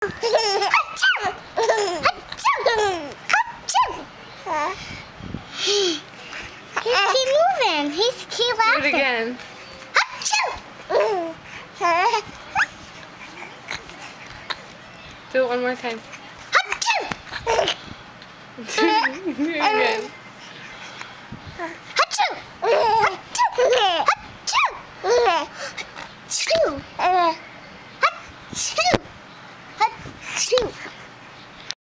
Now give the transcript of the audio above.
Keep moving. Keep laughing. Do it again. Do it one more time. Do it again.